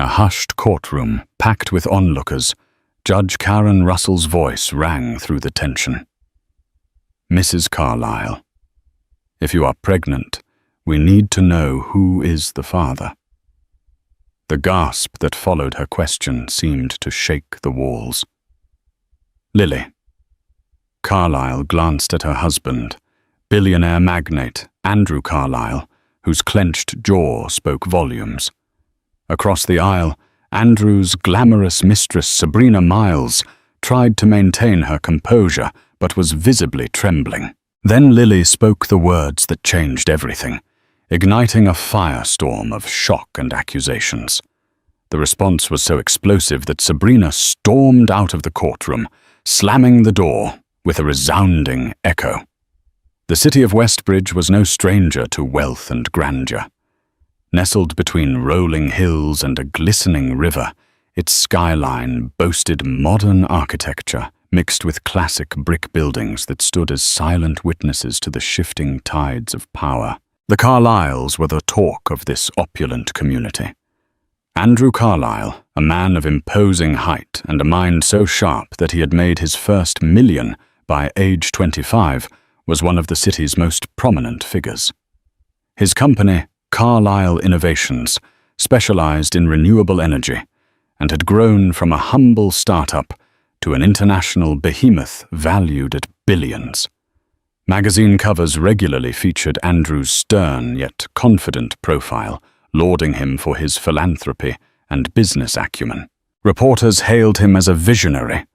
a hushed courtroom packed with onlookers, Judge Karen Russell's voice rang through the tension. "Mrs. Carlyle, if you are pregnant, we need to know who is the father." The gasp that followed her question seemed to shake the walls. "Lily." Carlyle glanced at her husband, billionaire magnate Andrew Carlyle, whose clenched jaw spoke volumes. Across the aisle, Andrew's glamorous mistress Sabrina Miles tried to maintain her composure but was visibly trembling. Then Lily spoke the words that changed everything, igniting a firestorm of shock and accusations. The response was so explosive that Sabrina stormed out of the courtroom, slamming the door with a resounding echo. The city of Westbridge was no stranger to wealth and grandeur. Nestled between rolling hills and a glistening river, its skyline boasted modern architecture mixed with classic brick buildings that stood as silent witnesses to the shifting tides of power. The Carlyles were the talk of this opulent community. Andrew Carlyle, a man of imposing height and a mind so sharp that he had made his first million by age 25, was one of the city's most prominent figures. His company, Carlyle Innovations, specialized in renewable energy and had grown from a humble startup to an international behemoth valued at billions. Magazine covers regularly featured Andrew's stern yet confident profile, lauding him for his philanthropy and business acumen. Reporters hailed him as a visionary,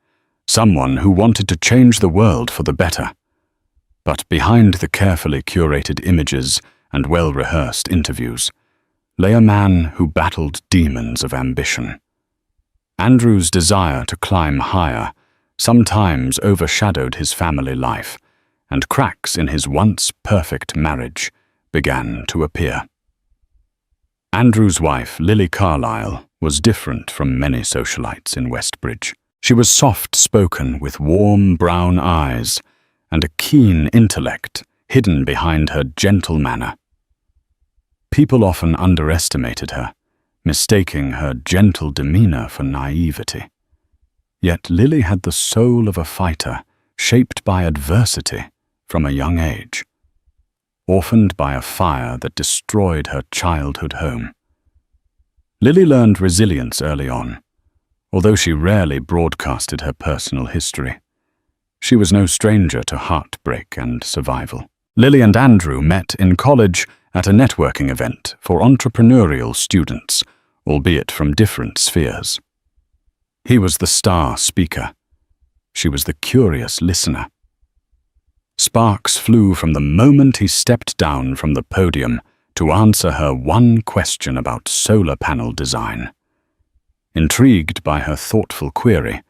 someone who wanted to change the world for the better. But behind the carefully curated images and well-rehearsed interviews lay a man who battled demons of ambition. Andrew's desire to climb higher sometimes overshadowed his family life, and cracks in his once perfect marriage began to appear. Andrew's wife, Lily Carlyle, was different from many socialites in Westbridge. She was soft-spoken with warm brown eyes and a keen intellect hidden behind her gentle manner. People often underestimated her, mistaking her gentle demeanor for naivety. Yet Lily had the soul of a fighter, shaped by adversity from a young age. Orphaned by a fire that destroyed her childhood home. Lily learned resilience early on, although she rarely broadcasted her personal history. She was no stranger to heartbreak and survival. Lily and Andrew met in college at a networking event for entrepreneurial students, albeit from different spheres. He was the star speaker. She was the curious listener. Sparks flew from the moment he stepped down from the podium to answer her one question about solar panel design. Intrigued by her thoughtful query,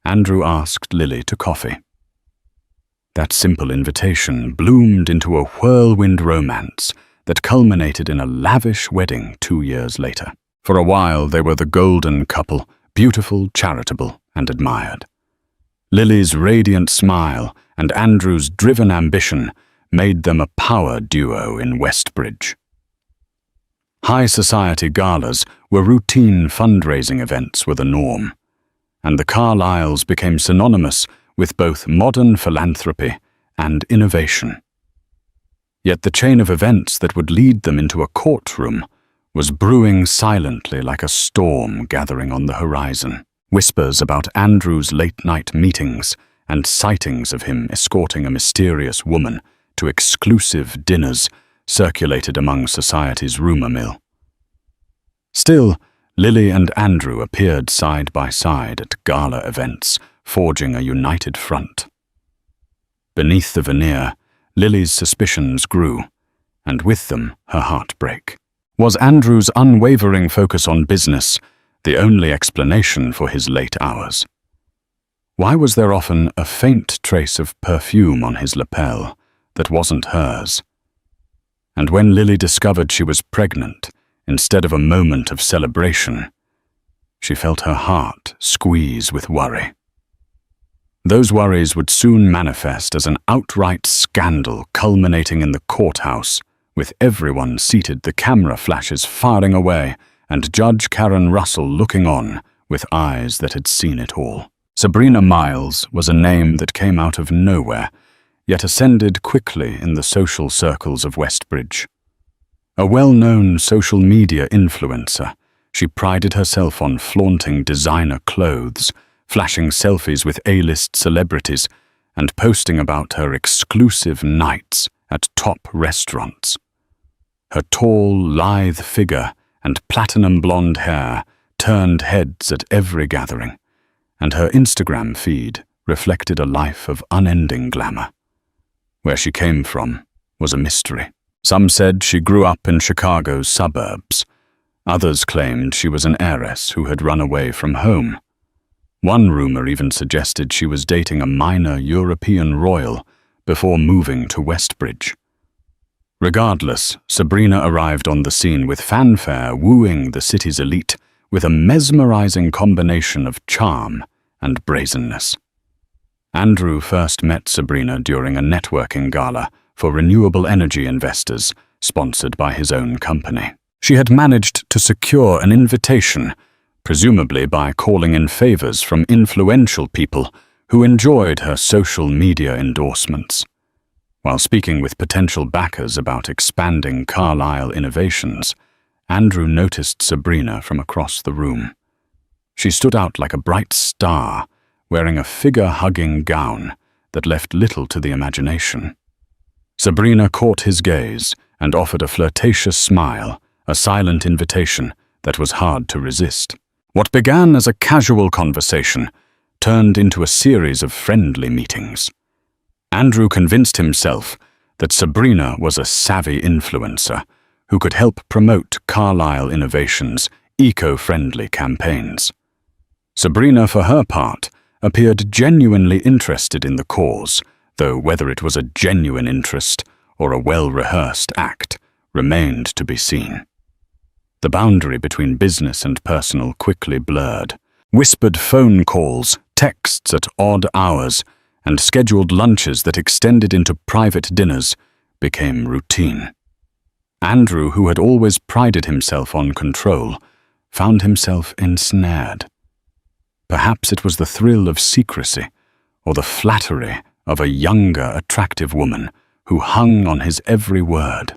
Andrew asked Lily to coffee. That simple invitation bloomed into a whirlwind romance that culminated in a lavish wedding 2 years later. For a while they were the golden couple, beautiful, charitable, and admired. Lily's radiant smile and Andrew's driven ambition made them a power duo in Westbridge. High society galas where routine fundraising events were the norm, and the Carlyles became synonymous with both modern philanthropy and innovation. Yet the chain of events that would lead them into a courtroom was brewing silently like a storm gathering on the horizon. Whispers about Andrew's late-night meetings and sightings of him escorting a mysterious woman to exclusive dinners circulated among society's rumor mill. Still, Lily and Andrew appeared side by side at gala events, forging a united front. Beneath the veneer, Lily's suspicions grew, and with them her heartbreak. Was Andrew's unwavering focus on business the only explanation for his late hours? Why was there often a faint trace of perfume on his lapel that wasn't hers? And when Lily discovered she was pregnant, instead of a moment of celebration, she felt her heart squeeze with worry. Those worries would soon manifest as an outright scandal culminating in the courthouse, with everyone seated, the camera flashes firing away and Judge Karen Russell looking on with eyes that had seen it all. Sabrina Miles was a name that came out of nowhere, yet ascended quickly in the social circles of Westbridge. A well-known social media influencer, she prided herself on flaunting designer clothes, flashing selfies with A-list celebrities, and posting about her exclusive nights at top restaurants. Her tall, lithe figure and platinum blonde hair turned heads at every gathering, and her Instagram feed reflected a life of unending glamour. Where she came from was a mystery. Some said she grew up in Chicago's suburbs. Others claimed she was an heiress who had run away from home. One rumor even suggested she was dating a minor European royal before moving to Westbridge. Regardless, Sabrina arrived on the scene with fanfare, wooing the city's elite with a mesmerizing combination of charm and brazenness. Andrew first met Sabrina during a networking gala for renewable energy investors, sponsored by his own company. She had managed to secure an invitation, presumably by calling in favors from influential people who enjoyed her social media endorsements. While speaking with potential backers about expanding Carlyle innovations, Andrew noticed Sabrina from across the room. She stood out like a bright star, wearing a figure-hugging gown that left little to the imagination. Sabrina caught his gaze and offered a flirtatious smile, a silent invitation that was hard to resist. What began as a casual conversation turned into a series of friendly meetings. Andrew convinced himself that Sabrina was a savvy influencer who could help promote Carlyle Innovations' eco-friendly campaigns. Sabrina, for her part, appeared genuinely interested in the cause, though whether it was a genuine interest or a well-rehearsed act remained to be seen. The boundary between business and personal quickly blurred. Whispered phone calls, texts at odd hours, and scheduled lunches that extended into private dinners became routine. Andrew, who had always prided himself on control, found himself ensnared. Perhaps it was the thrill of secrecy, or the flattery of a younger, attractive woman who hung on his every word.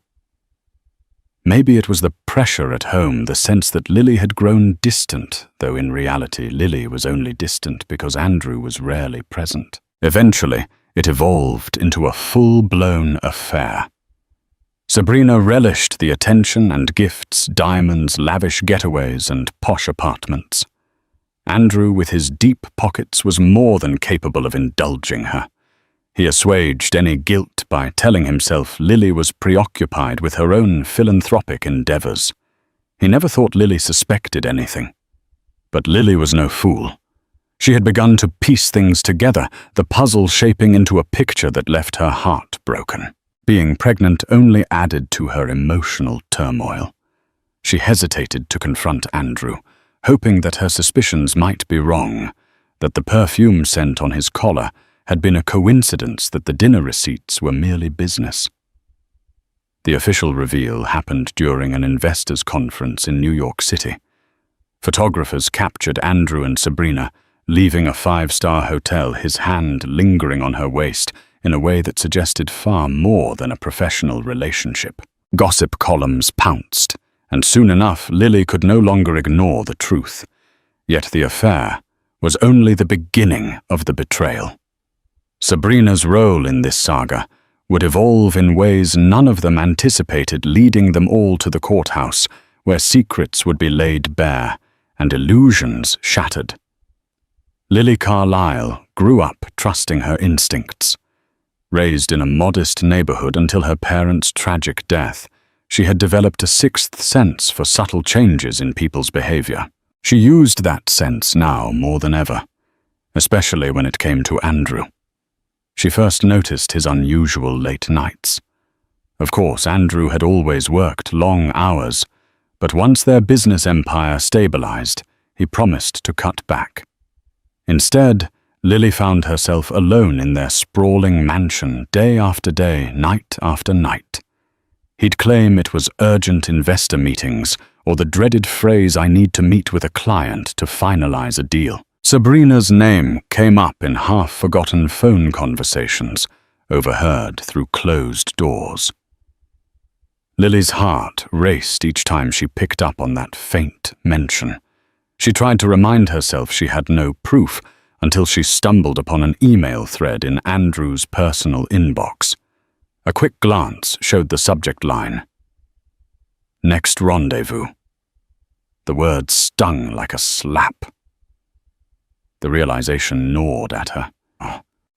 Maybe it was the pressure at home, the sense that Lily had grown distant, though in reality Lily was only distant because Andrew was rarely present. Eventually, it evolved into a full-blown affair. Sabrina relished the attention and gifts, diamonds, lavish getaways, and posh apartments. Andrew, with his deep pockets, was more than capable of indulging her. He assuaged any guilt by telling himself Lily was preoccupied with her own philanthropic endeavors. He never thought Lily suspected anything. But Lily was no fool. She had begun to piece things together, the puzzle shaping into a picture that left her heart broken. Being pregnant only added to her emotional turmoil. She hesitated to confront Andrew, hoping that her suspicions might be wrong, that the perfume scent on his collar had been a coincidence, that the dinner receipts were merely business. The official reveal happened during an investors' conference in New York City. Photographers captured Andrew and Sabrina leaving a 5-star hotel, his hand lingering on her waist in a way that suggested far more than a professional relationship. Gossip columns pounced, and soon enough Lily could no longer ignore the truth. Yet the affair was only the beginning of the betrayal. Sabrina's role in this saga would evolve in ways none of them anticipated, leading them all to the courthouse, where secrets would be laid bare and illusions shattered. Lily Carlyle grew up trusting her instincts. Raised in a modest neighborhood until her parents' tragic death, she had developed a sixth sense for subtle changes in people's behavior. She used that sense now more than ever, especially when it came to Andrew. She first noticed his unusual late nights. Of course, Andrew had always worked long hours, but once their business empire stabilized, he promised to cut back. Instead, Lily found herself alone in their sprawling mansion day after day, night after night. He'd claim it was urgent investor meetings or the dreaded phrase, "I need to meet with a client to finalize a deal." Sabrina's name came up in half-forgotten phone conversations, overheard through closed doors. Lily's heart raced each time she picked up on that faint mention. She tried to remind herself she had no proof until she stumbled upon an email thread in Andrew's personal inbox. A quick glance showed the subject line, "Next rendezvous." The words stung like a slap. The realization gnawed at her.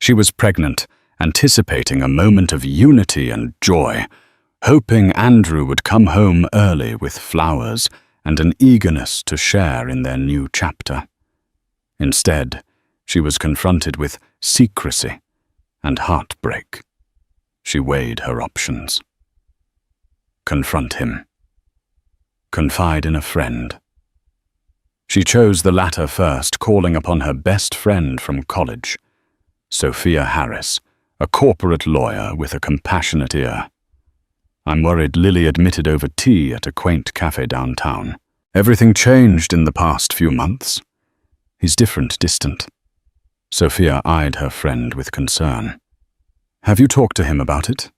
She was pregnant, anticipating a moment of unity and joy, hoping Andrew would come home early with flowers and an eagerness to share in their new chapter. Instead, she was confronted with secrecy and heartbreak. She weighed her options. Confront him. Confide in a friend. She chose the latter first, calling upon her best friend from college, Sophia Harris, a corporate lawyer with a compassionate ear. "I'm worried," Lily admitted over tea at a quaint cafe downtown. "Everything changed in the past few months. He's different, distant." Sophia eyed her friend with concern. "Have you talked to him about it?"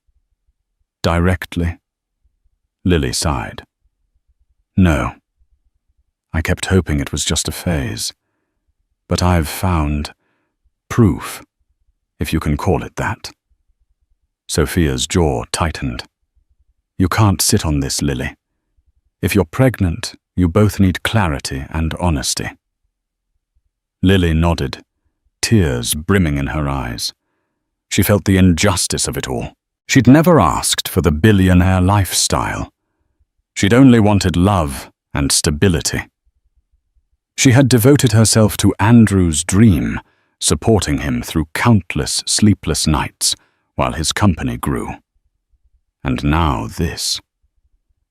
"Directly?" Lily sighed. "No. I kept hoping it was just a phase. But I've found proof, if you can call it that." Sophia's jaw tightened. "You can't sit on this, Lily. If you're pregnant, you both need clarity and honesty." Lily nodded, tears brimming in her eyes. She felt the injustice of it all. She'd never asked for the billionaire lifestyle. She'd only wanted love and stability. She had devoted herself to Andrew's dream, supporting him through countless sleepless nights while his company grew. And now this.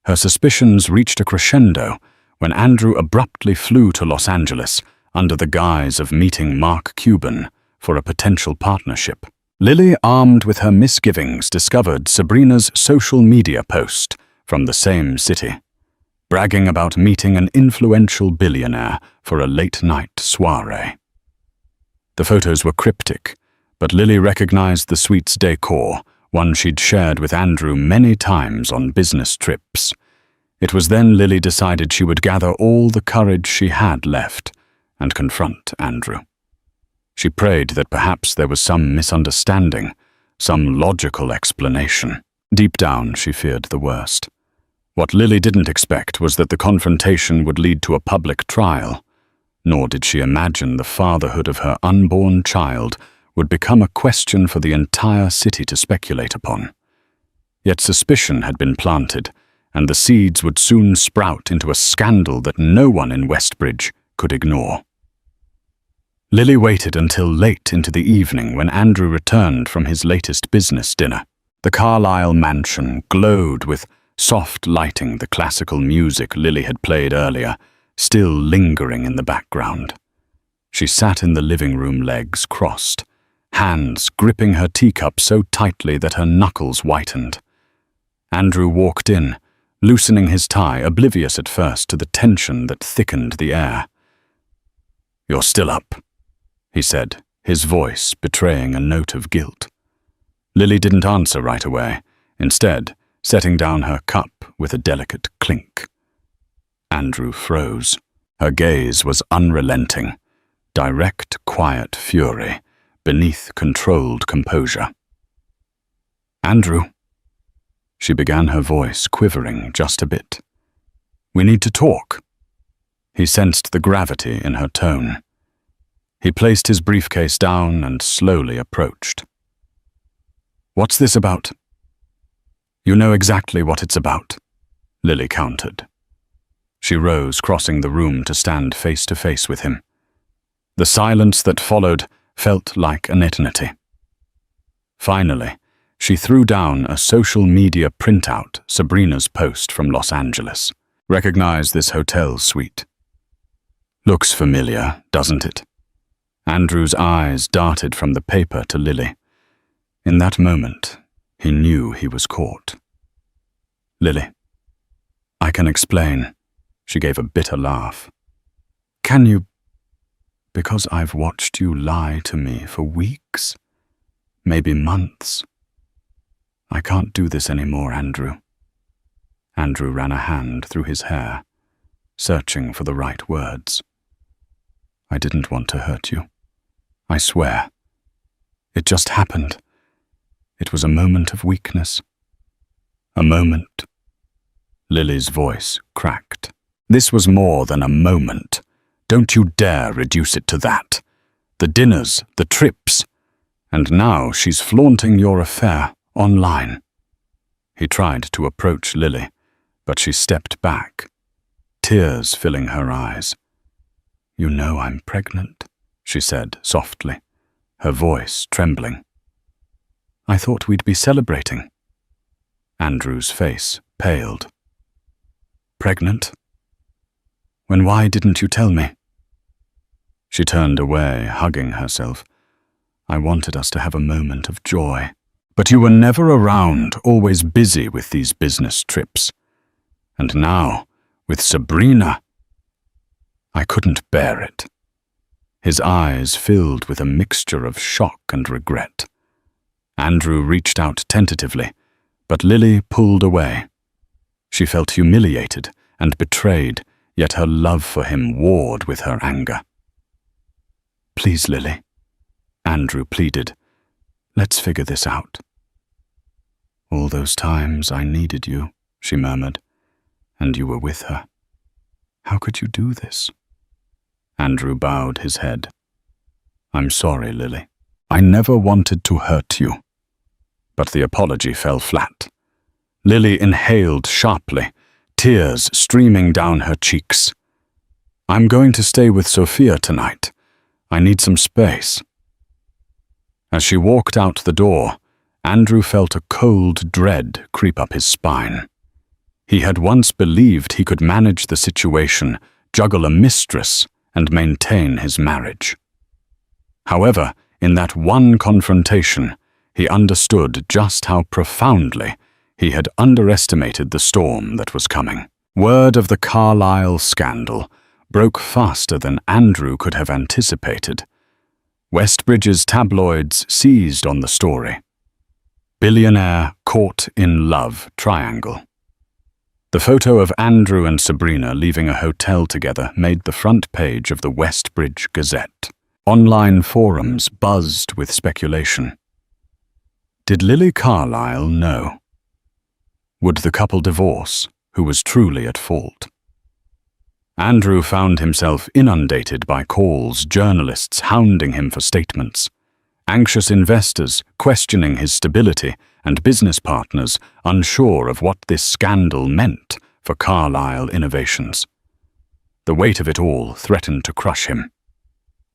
Her suspicions reached a crescendo when Andrew abruptly flew to Los Angeles under the guise of meeting Mark Cuban for a potential partnership. Lily, armed with her misgivings, discovered Sabrina's social media post from the same city, bragging about meeting an influential billionaire for a late-night soiree. The photos were cryptic, but Lily recognized the suite's decor, one she'd shared with Andrew many times on business trips. It was then Lily decided she would gather all the courage she had left and confront Andrew. She prayed that perhaps there was some misunderstanding, some logical explanation. Deep down, she feared the worst. What Lily didn't expect was that the confrontation would lead to a public trial, nor did she imagine the fatherhood of her unborn child would become a question for the entire city to speculate upon. Yet suspicion had been planted, and the seeds would soon sprout into a scandal that no one in Westbridge could ignore. Lily waited until late into the evening when Andrew returned from his latest business dinner. The Carlisle mansion glowed with soft lighting, the classical music Lily had played earlier still lingering in the background. She sat in the living room, legs crossed, hands gripping her teacup so tightly that her knuckles whitened. Andrew walked in, loosening his tie, oblivious at first to the tension that thickened the air. "You're still up," he said, his voice betraying a note of guilt. Lily didn't answer right away, instead setting down her cup with a delicate clink. Andrew froze. Her gaze was unrelenting, direct, quiet fury beneath controlled composure. "Andrew," she began, her voice quivering just a bit. "We need to talk." He sensed the gravity in her tone. He placed his briefcase down and slowly approached. "What's this about?" "You know exactly what it's about," Lily countered. She rose, crossing the room to stand face to face with him. The silence that followed felt like an eternity. Finally, she threw down a social media printout, Sabrina's post from Los Angeles. "Recognize this hotel suite?" "Looks familiar, doesn't it?" Andrew's eyes darted from the paper to Lily. In that moment, he knew he was caught. "Lily, I can explain," She gave a bitter laugh. Can you? Because I've watched you lie to me for weeks, maybe months. I can't do this anymore, Andrew. Andrew ran a hand through his hair, searching for the right words. I didn't want to hurt you. I swear. It just happened. It was a moment of weakness. A moment. Lily's voice cracked. This was more than a moment. Don't you dare reduce it to that. The dinners, the trips. And now she's flaunting your affair online. He tried to approach Lily, but she stepped back, tears filling her eyes. You know I'm pregnant, she said softly, her voice trembling. I thought we'd be celebrating. Andrew's face paled. Pregnant? Why didn't you tell me? She turned away, hugging herself. I wanted us to have a moment of joy. But you were never around, always busy with these business trips. And now, with Sabrina, I couldn't bear it. His eyes filled with a mixture of shock and regret. Andrew reached out tentatively, but Lily pulled away. She felt humiliated and betrayed, yet her love for him warred with her anger. Please, Lily, Andrew pleaded. Let's figure this out. All those times I needed you, she murmured, and you were with her. How could you do this? Andrew bowed his head. I'm sorry, Lily. I never wanted to hurt you. But the apology fell flat. Lily inhaled sharply, tears streaming down her cheeks. I'm going to stay with Sophia tonight. I need some space. As she walked out the door, Andrew felt a cold dread creep up his spine. He had once believed he could manage the situation, juggle a mistress, and maintain his marriage. However, in that one confrontation, he understood just how profoundly he had underestimated the storm that was coming. Word of the Carlisle scandal broke faster than Andrew could have anticipated. Westbridge's tabloids seized on the story. Billionaire caught in love triangle. The photo of Andrew and Sabrina leaving a hotel together made the front page of the Westbridge Gazette. Online forums buzzed with speculation. Did Lily Carlisle know? Would the couple divorce, who was truly at fault? Andrew found himself inundated by calls, journalists hounding him for statements, anxious investors questioning his stability, and business partners unsure of what this scandal meant for Carlisle Innovations. The weight of it all threatened to crush him.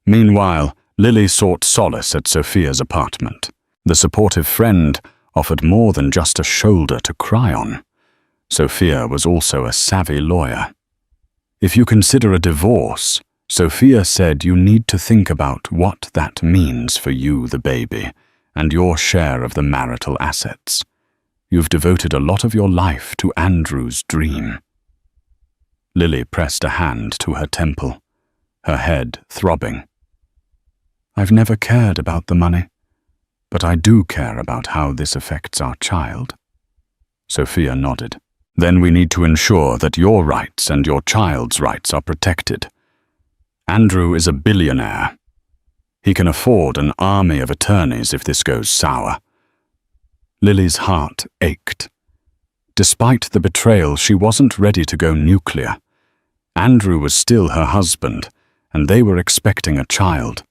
Meanwhile, Lily sought solace at Sophia's apartment. The supportive friend offered more than just a shoulder to cry on. Sophia was also a savvy lawyer. If you consider a divorce, Sophia said you need to think about what that means for you, the baby, and your share of the marital assets. You've devoted a lot of your life to Andrew's dream. Lily pressed a hand to her temple, her head throbbing. I've never cared about the money, but I do care about how this affects our child. Sophia nodded. Then we need to ensure that your rights and your child's rights are protected. Andrew is a billionaire. He can afford an army of attorneys if this goes sour. Lily's heart ached. Despite the betrayal, she wasn't ready to go nuclear. Andrew was still her husband, and they were expecting a child.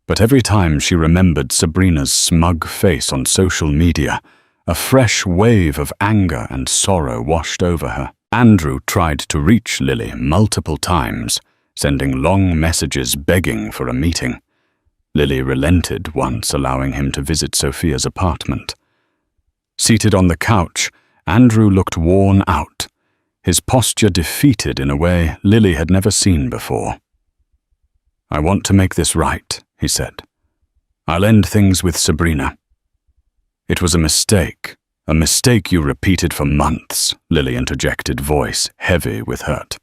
But every time she remembered Sabrina's smug face on social media, a fresh wave of anger and sorrow washed over her. Andrew tried to reach Lily multiple times, sending long messages begging for a meeting. Lily relented once, allowing him to visit Sophia's apartment. Seated on the couch, Andrew looked worn out, his posture defeated in a way Lily had never seen before. I want to make this right, he said. I'll end things with Sabrina. It was a mistake you repeated for months, Lily interjected, voice heavy with hurt.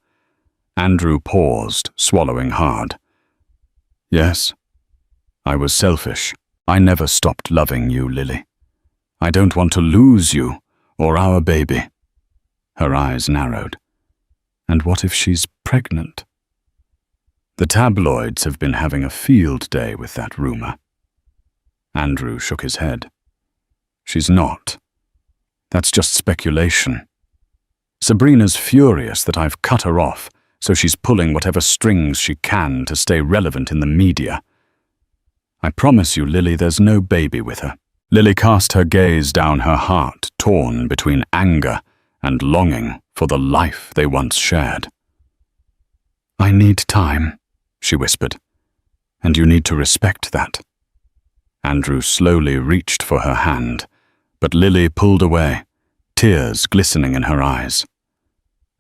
Andrew paused, swallowing hard. Yes, I was selfish. I never stopped loving you, Lily. I don't want to lose you or our baby. Her eyes narrowed. And what if she's pregnant? The tabloids have been having a field day with that rumor. Andrew shook his head. She's not. That's just speculation. Sabrina's furious that I've cut her off, so she's pulling whatever strings she can to stay relevant in the media. I promise you, Lily, there's no baby with her. Lily cast her gaze down her heart, torn between anger and longing for the life they once shared. I need time, she whispered, and you need to respect that. Andrew slowly reached for her hand, but Lily pulled away, tears glistening in her eyes.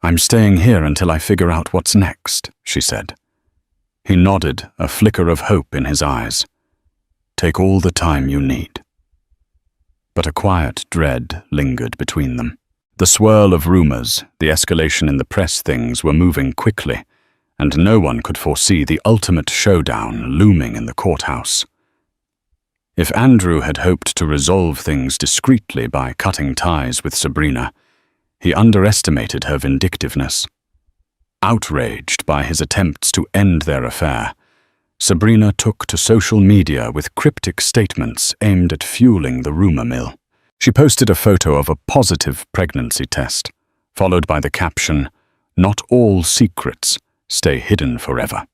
I'm staying here until I figure out what's next, she said. He nodded, a flicker of hope in his eyes. Take all the time you need. But a quiet dread lingered between them. The swirl of rumors, the escalation in the press things were moving quickly, and no one could foresee the ultimate showdown looming in the courthouse. If Andrew had hoped to resolve things discreetly by cutting ties with Sabrina, he underestimated her vindictiveness. Outraged by his attempts to end their affair, Sabrina took to social media with cryptic statements aimed at fueling the rumor mill. She posted a photo of a positive pregnancy test, followed by the caption, "Not all secrets stay hidden forever."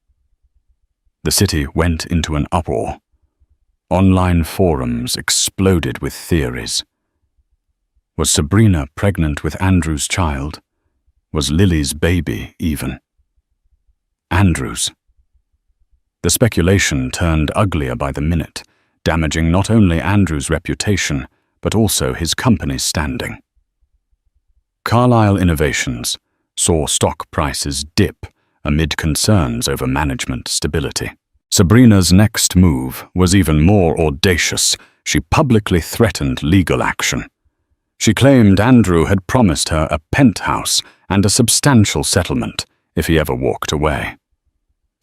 The city went into an uproar. Online forums exploded with theories. Was Sabrina pregnant with Andrew's child? Was Lily's baby even? Andrew's. The speculation turned uglier by the minute, damaging not only Andrew's reputation, but also his company's standing. Carlyle Innovations saw stock prices dip amid concerns over management stability. Sabrina's next move was even more audacious. She publicly threatened legal action. She claimed Andrew had promised her a penthouse and a substantial settlement if he ever walked away.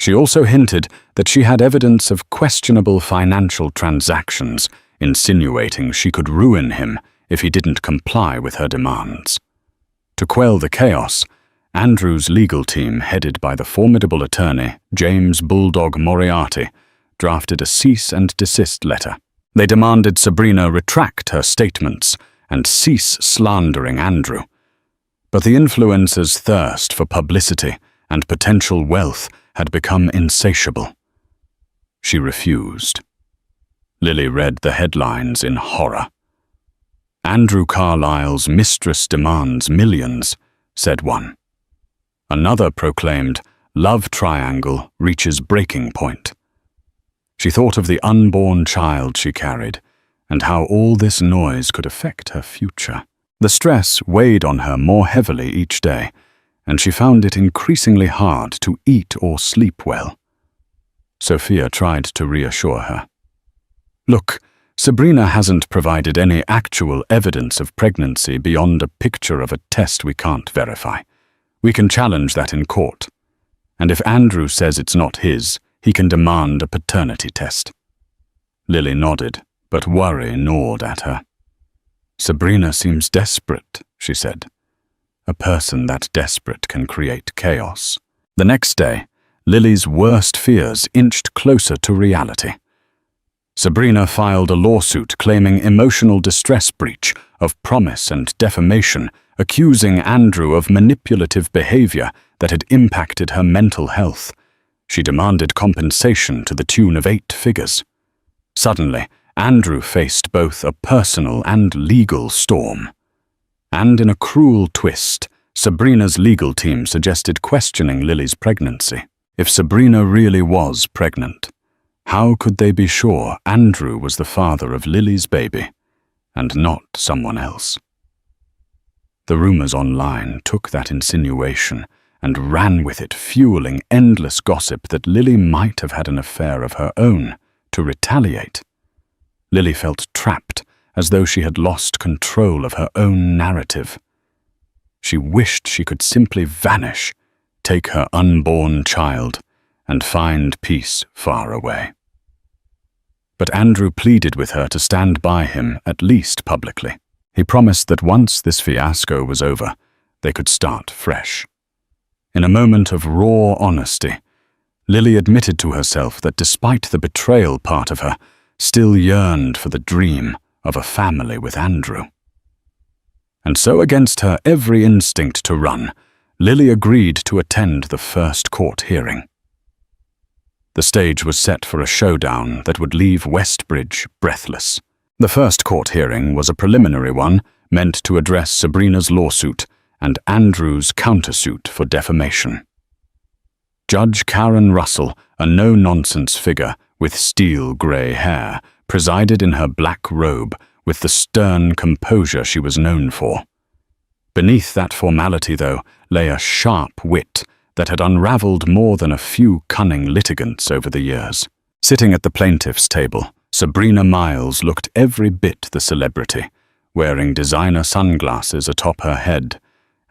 She also hinted that she had evidence of questionable financial transactions, insinuating she could ruin him if he didn't comply with her demands. To quell the chaos, Andrew's legal team, headed by the formidable attorney James Bulldog Moriarty, drafted a cease and desist letter. They demanded Sabrina retract her statements and cease slandering Andrew. But the influencer's thirst for publicity and potential wealth had become insatiable. She refused. Lily read the headlines in horror. Andrew Carlyle's mistress demands millions, said one. Another proclaimed, love triangle reaches breaking point. She thought of the unborn child she carried, and how all this noise could affect her future. The stress weighed on her more heavily each day, and she found it increasingly hard to eat or sleep well. Sophia tried to reassure her. Look, Sabrina hasn't provided any actual evidence of pregnancy beyond a picture of a test we can't verify. We can challenge that in court. And if Andrew says it's not his, he can demand a paternity test. Lily nodded, but worry gnawed at her. Sabrina seems desperate, she said. A person that desperate can create chaos. The next day, Lily's worst fears inched closer to reality. Sabrina filed a lawsuit claiming emotional distress breach of promise and defamation, accusing Andrew of manipulative behavior that had impacted her mental health. She demanded compensation to the tune of 8 figures. Suddenly, Andrew faced both a personal and legal storm. And in a cruel twist, Sabrina's legal team suggested questioning Lily's pregnancy. If Sabrina really was pregnant, how could they be sure Andrew was the father of Lily's baby and not someone else? The rumors online took that insinuation and ran with it, fueling endless gossip that Lily might have had an affair of her own to retaliate. Lily felt trapped, as though she had lost control of her own narrative. She wished she could simply vanish, take her unborn child, and find peace far away. But Andrew pleaded with her to stand by him, at least publicly. He promised that once this fiasco was over, they could start fresh. In a moment of raw honesty, Lily admitted to herself that despite the betrayal part of her, still yearned for the dream of a family with Andrew. And so, against her every instinct to run, Lily agreed to attend the first court hearing. The stage was set for a showdown that would leave Westbridge breathless. The first court hearing was a preliminary one meant to address Sabrina's lawsuit and Andrew's countersuit for defamation. Judge Karen Russell, a no-nonsense figure with steel-grey hair, presided in her black robe with the stern composure she was known for. Beneath that formality, though, lay a sharp wit that had unraveled more than a few cunning litigants over the years. Sitting at the plaintiff's table, Sabrina Miles looked every bit the celebrity, wearing designer sunglasses atop her head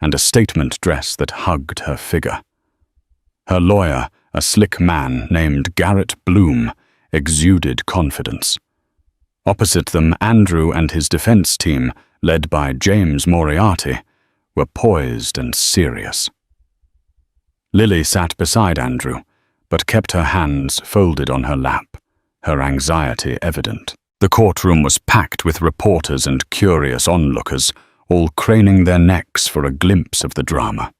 and a statement dress that hugged her figure. Her lawyer, a slick man named Garrett Bloom, exuded confidence. Opposite them, Andrew and his defense team, led by James Moriarty, were poised and serious. Lily sat beside Andrew, but kept her hands folded on her lap, her anxiety evident. The courtroom was packed with reporters and curious onlookers, all craning their necks for a glimpse of the drama.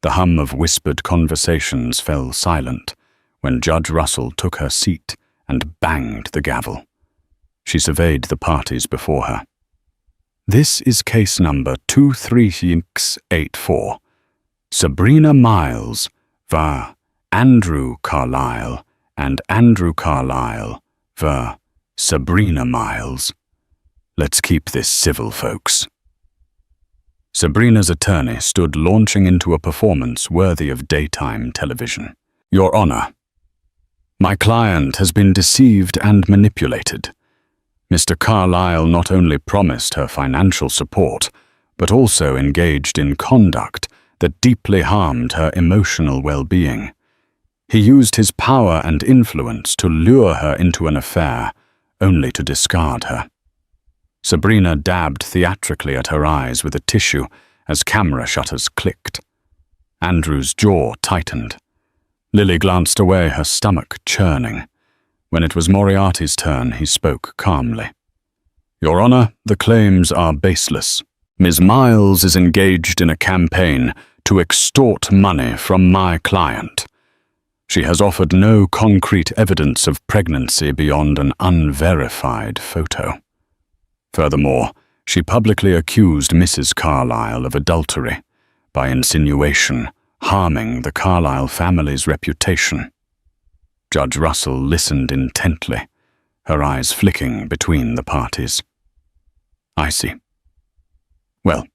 The hum of whispered conversations fell silent when Judge Russell took her seat and banged the gavel. She surveyed the parties before her. This is case number 2384. Sabrina Miles v. Andrew Carlisle and Andrew Carlisle v. Sabrina Miles. Let's keep this civil, folks. Sabrina's attorney stood launching into a performance worthy of daytime television. Your Honor, my client has been deceived and manipulated. Mr. Carlisle not only promised her financial support, but also engaged in conduct that deeply harmed her emotional well-being. He used his power and influence to lure her into an affair, only to discard her. Sabrina dabbed theatrically at her eyes with a tissue as camera shutters clicked. Andrew's jaw tightened. Lily glanced away, her stomach churning. When it was Moriarty's turn, he spoke calmly. Your Honor, the claims are baseless. Ms. Miles is engaged in a campaign to extort money from my client. She has offered no concrete evidence of pregnancy beyond an unverified photo. Furthermore, she publicly accused Mrs. Carlisle of adultery, by insinuation, harming the Carlisle family's reputation. Judge Russell listened intently, her eyes flicking between the parties. I see. Well,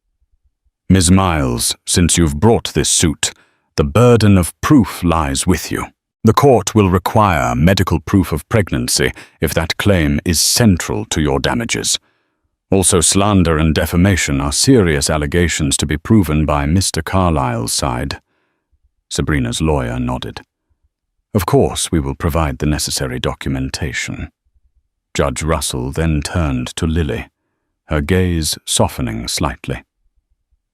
Ms. Miles, since you've brought this suit, the burden of proof lies with you. The court will require medical proof of pregnancy if that claim is central to your damages. Also, slander and defamation are serious allegations to be proven by Mr. Carlisle's side. Sabrina's lawyer nodded. Of course, we will provide the necessary documentation. Judge Russell then turned to Lily, her gaze softening slightly.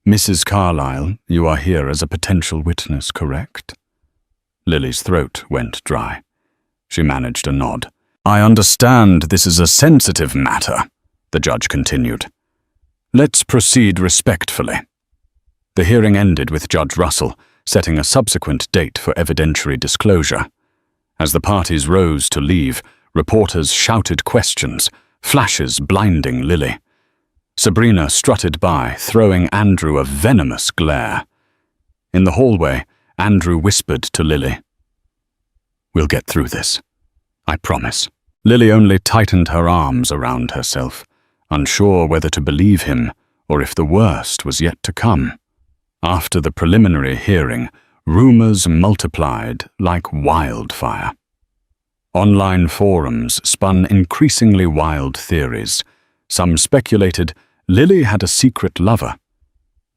Mrs. Carlisle, you are here as a potential witness, correct? Lily's throat went dry. She managed a nod. I understand this is a sensitive matter, the judge continued. Let's proceed respectfully. The hearing ended with Judge Russell setting a subsequent date for evidentiary disclosure. As the parties rose to leave, reporters shouted questions, flashes blinding Lily. Sabrina strutted by, throwing Andrew a venomous glare. In the hallway, Andrew whispered to Lily, We'll get through this. I promise. Lily only tightened her arms around herself, unsure whether to believe him or if the worst was yet to come. After the preliminary hearing, rumors multiplied like wildfire. Online forums spun increasingly wild theories. Some speculated Lily had a secret lover.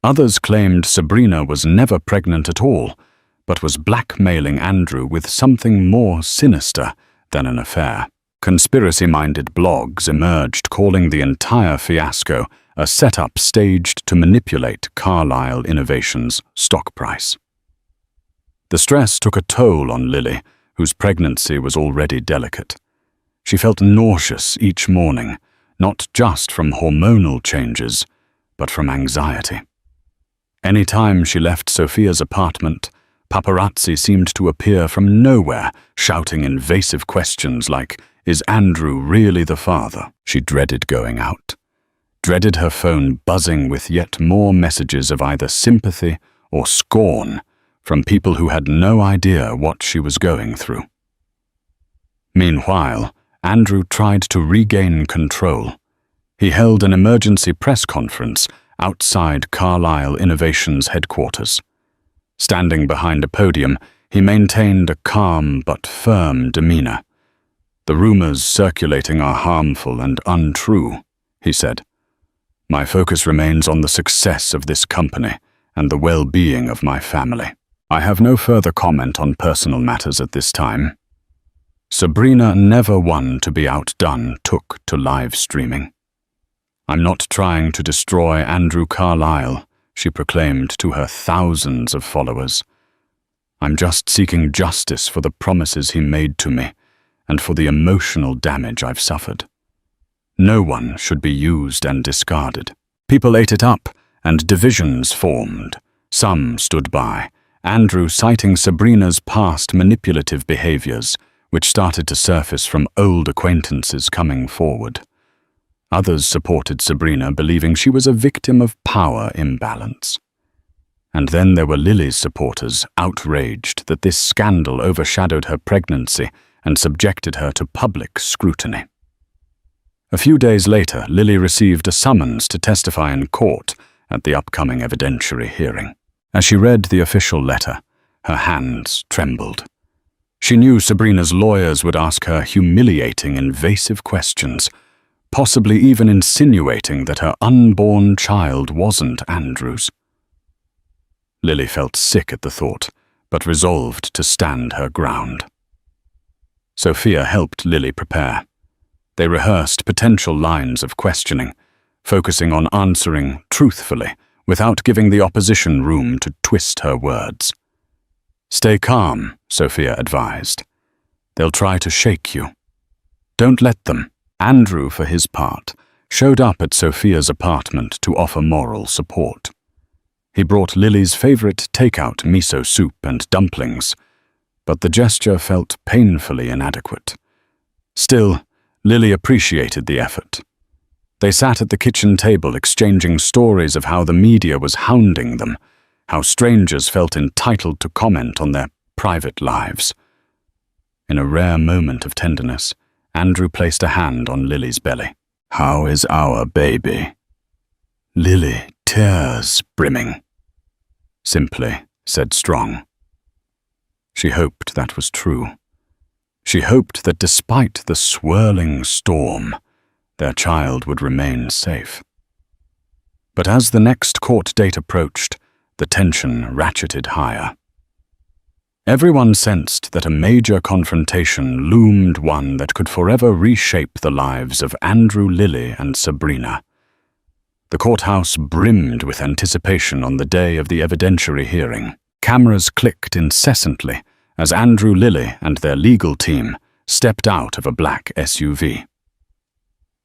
Others claimed Sabrina was never pregnant at all, but was blackmailing Andrew with something more sinister than an affair. Conspiracy-minded blogs emerged, calling the entire fiasco a setup staged to manipulate Carlyle Innovations' stock price. The stress took a toll on Lily, whose pregnancy was already delicate. She felt nauseous each morning, not just from hormonal changes, but from anxiety. Any time she left Sophia's apartment, paparazzi seemed to appear from nowhere, shouting invasive questions like, "Is Andrew really the father?" She dreaded going out, dreaded her phone buzzing with yet more messages of either sympathy or scorn from people who had no idea what she was going through. Meanwhile, Andrew tried to regain control. He held an emergency press conference outside Carlyle Innovations headquarters. Standing behind a podium, he maintained a calm but firm demeanor. "The rumors circulating are harmful and untrue," he said. "My focus remains on the success of this company and the well-being of my family. I have no further comment on personal matters at this time." Sabrina, never one to be outdone, took to live streaming. "I'm not trying to destroy Andrew Carlyle," she proclaimed to her thousands of followers. "I'm just seeking justice for the promises he made to me and for the emotional damage I've suffered. No one should be used and discarded." People ate it up, and divisions formed. Some stood by, Andrew citing Sabrina's past manipulative behaviors, which started to surface from old acquaintances coming forward. Others supported Sabrina, believing she was a victim of power imbalance. And then there were Lily's supporters, outraged that this scandal overshadowed her pregnancy and subjected her to public scrutiny. A few days later, Lily received a summons to testify in court at the upcoming evidentiary hearing. As she read the official letter, her hands trembled. She knew Sabrina's lawyers would ask her humiliating, invasive questions, possibly even insinuating that her unborn child wasn't Andrew's. Lily felt sick at the thought, but resolved to stand her ground. Sophia helped Lily prepare. They rehearsed potential lines of questioning, focusing on answering truthfully without giving the opposition room to twist her words. "Stay calm," Sophia advised. "They'll try to shake you. Don't let them." Andrew, for his part, showed up at Sophia's apartment to offer moral support. He brought Lily's favorite takeout miso soup and dumplings, but the gesture felt painfully inadequate. Still, Lily appreciated the effort. They sat at the kitchen table exchanging stories of how the media was hounding them, how strangers felt entitled to comment on their private lives. In a rare moment of tenderness, Andrew placed a hand on Lily's belly. "How is our baby?" Lily, tears brimming. "Simply," said Strong. She hoped that was true. She hoped that despite the swirling storm, their child would remain safe. But as the next court date approached, the tension ratcheted higher. Everyone sensed that a major confrontation loomed, one that could forever reshape the lives of Andrew, Lily, and Sabrina. The courthouse brimmed with anticipation on the day of the evidentiary hearing. Cameras clicked incessantly as Andrew, Lily, and their legal team stepped out of a black SUV.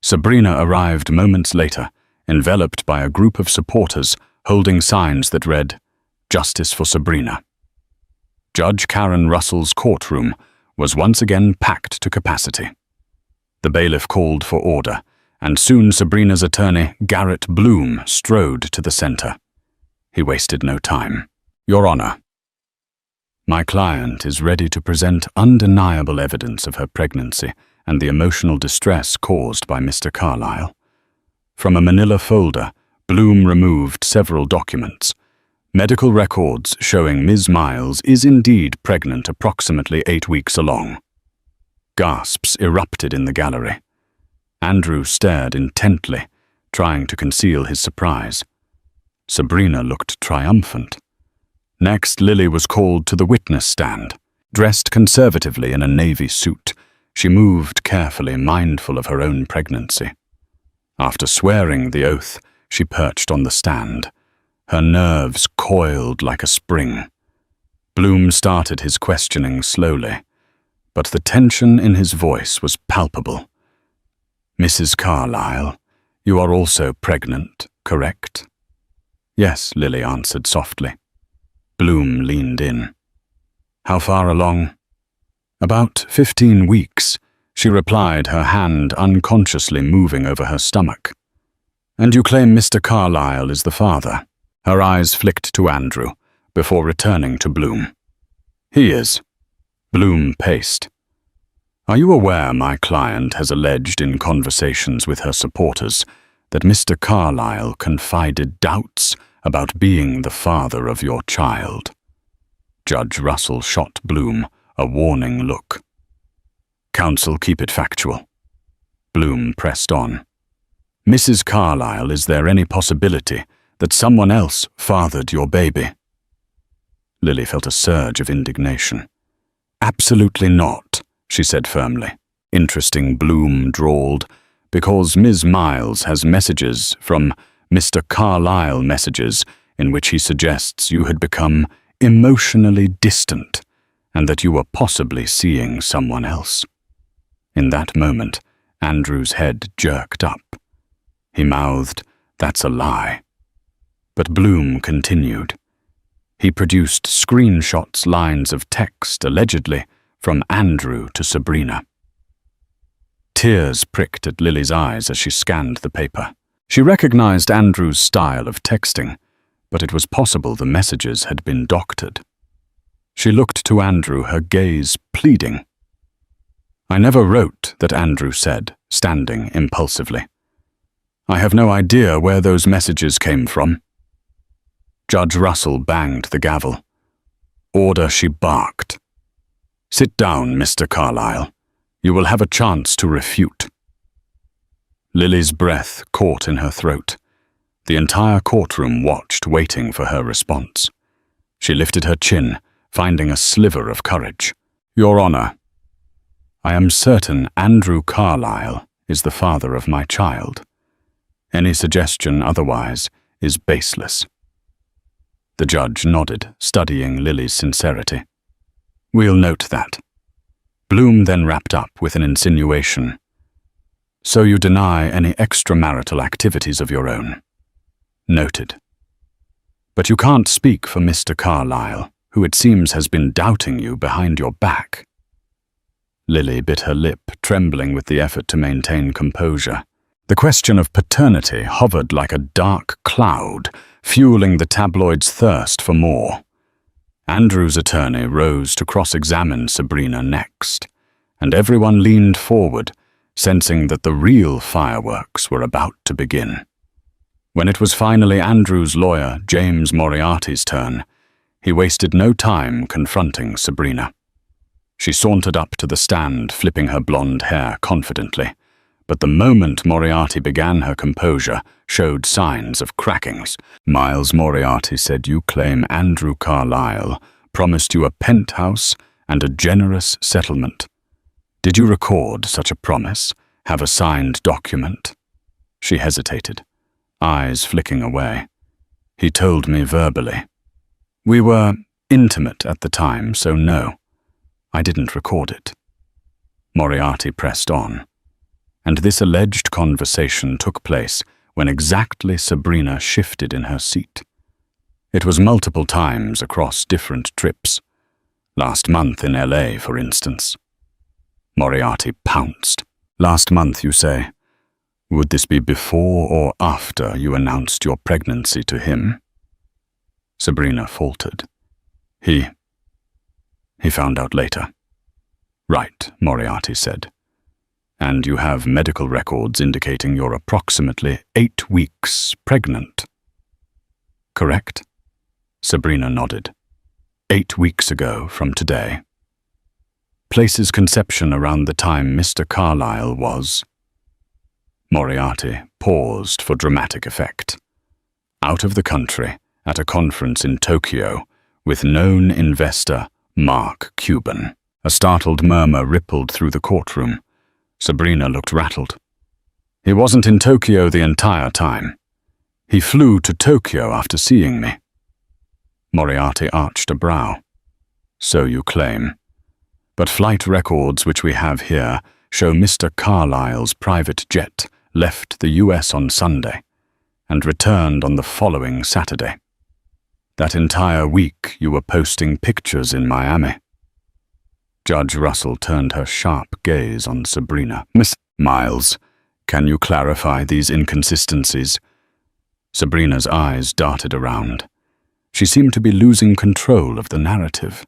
Sabrina arrived moments later, enveloped by a group of supporters holding signs that read, "Justice for Sabrina." Judge Karen Russell's courtroom was once again packed to capacity. The bailiff called for order, and soon Sabrina's attorney, Garrett Bloom, strode to the center. He wasted no time. "Your Honor, my client is ready to present undeniable evidence of her pregnancy and the emotional distress caused by Mr. Carlyle." From a manila folder, Bloom removed several documents. Medical records showing Ms. Miles is indeed pregnant approximately 8 weeks along. Gasps erupted in the gallery. Andrew stared intently, trying to conceal his surprise. Sabrina looked triumphant. Next, Lily was called to the witness stand. Dressed conservatively in a navy suit, she moved carefully, mindful of her own pregnancy. After swearing the oath, she perched on the stand. Her nerves coiled like a spring. Bloom started his questioning slowly, but the tension in his voice was palpable. "Mrs. Carlyle, you are also pregnant, correct?" "Yes," Lily answered softly. Bloom leaned in. "How far along?" "About 15 weeks," she replied, her hand unconsciously moving over her stomach. "And you claim Mr. Carlyle is the father?" Her eyes flicked to Andrew, before returning to Bloom. "He is." Bloom paced. "Are you aware my client has alleged in conversations with her supporters that Mr. Carlyle confided doubts about being the father of your child?" Judge Russell shot Bloom a warning look. "Counsel, keep it factual." Bloom pressed on. "Mrs. Carlyle, is there any possibility that someone else fathered your baby?" Lily felt a surge of indignation. "Absolutely not," she said firmly. "Interesting," Bloom drawled, "because Ms. Miles has messages from Mr. Carlyle, messages in which he suggests you had become emotionally distant and that you were possibly seeing someone else." In that moment, Andrew's head jerked up. He mouthed, "That's a lie." But Bloom continued. He produced screenshots, lines of text, allegedly from Andrew to Sabrina. Tears pricked at Lily's eyes as she scanned the paper. She recognized Andrew's style of texting, but it was possible the messages had been doctored. She looked to Andrew, her gaze pleading. "I never wrote that," Andrew said, standing impulsively. "I have no idea where those messages came from." Judge Russell banged the gavel. "Order," she barked. "Sit down, Mr. Carlyle. You will have a chance to refute." Lily's breath caught in her throat. The entire courtroom watched, waiting for her response. She lifted her chin, finding a sliver of courage. "Your Honor, I am certain Andrew Carlyle is the father of my child. Any suggestion otherwise is baseless." The judge nodded, studying Lily's sincerity. "We'll note that." Bloom then wrapped up with an insinuation. "So you deny any extramarital activities of your own?" "Noted." "But you can't speak for Mr. Carlyle, who it seems has been doubting you behind your back." Lily bit her lip, trembling with the effort to maintain composure. The question of paternity hovered like a dark cloud, fueling the tabloid's thirst for more. Andrew's attorney rose to cross-examine Sabrina next, and everyone leaned forward, sensing that the real fireworks were about to begin. When it was finally Andrew's lawyer, James Moriarty's turn, he wasted no time confronting Sabrina. She sauntered up to the stand, flipping her blonde hair confidently, but the moment Moriarty began, her composure showed signs of crackings. "Miles Moriarty said you claim Andrew Carlyle promised you a penthouse and a generous settlement. Did you record such a promise? Have a signed document?" She hesitated, eyes flicking away. "He told me verbally. We were intimate at the time, so no, I didn't record it." Moriarty pressed on. And this alleged conversation took place when exactly Sabrina shifted in her seat. It was multiple times across different trips. Last month in LA, for instance. Moriarty pounced. "Last month, you say? Would this be before or after you announced your pregnancy to him?" Sabrina faltered. He found out later." "Right," Moriarty said. "And you have medical records indicating you're approximately 8 weeks pregnant." "Correct?" Sabrina nodded. 8 weeks ago from today. Places conception around the time Mr. Carlyle was. Moriarty paused for dramatic effect. Out of the country, at a conference in Tokyo, with known investor Mark Cuban. A startled murmur rippled through the courtroom. Sabrina looked rattled. He wasn't in Tokyo the entire time. He flew to Tokyo after seeing me. Moriarty arched a brow. So you claim. But flight records which we have here show Mr. Carlyle's private jet left the US on Sunday and returned on the following Saturday. That entire week you were posting pictures in Miami. Judge Russell turned her sharp gaze on Sabrina. Miss Miles, can you clarify these inconsistencies? Sabrina's eyes darted around. She seemed to be losing control of the narrative.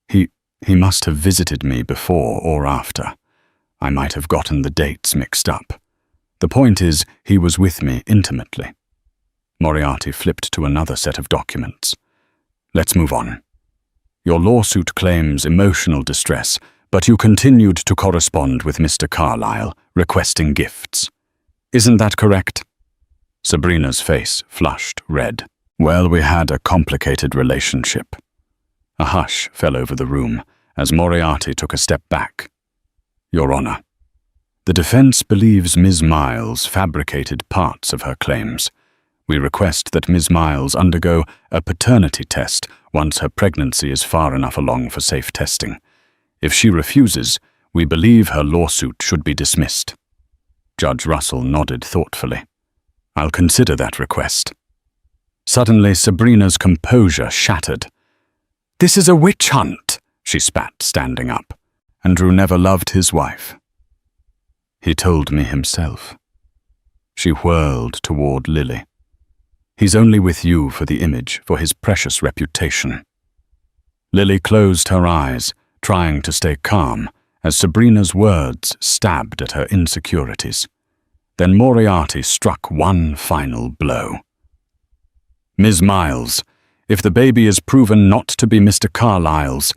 He must have visited me before or after. I might have gotten the dates mixed up. The point is, he was with me intimately. Moriarty flipped to another set of documents. Let's move on. Your lawsuit claims emotional distress, but you continued to correspond with Mr. Carlyle, requesting gifts. Isn't that correct? Sabrina's face flushed red. Well, we had a complicated relationship. A hush fell over the room as Moriarty took a step back. Your Honor, the defense believes Ms. Miles fabricated parts of her claims. We request that Ms. Miles undergo a paternity test once her pregnancy is far enough along for safe testing. If she refuses, we believe her lawsuit should be dismissed. Judge Russell nodded thoughtfully. I'll consider that request. Suddenly, Sabrina's composure shattered. This is a witch hunt, she spat, standing up. Andrew never loved his wife. He told me himself. She whirled toward Lily. He's only with you for the image, for his precious reputation. Lily closed her eyes, trying to stay calm, as Sabrina's words stabbed at her insecurities. Then Moriarty struck one final blow. Ms. Miles, if the baby is proven not to be Mr. Carlyle's,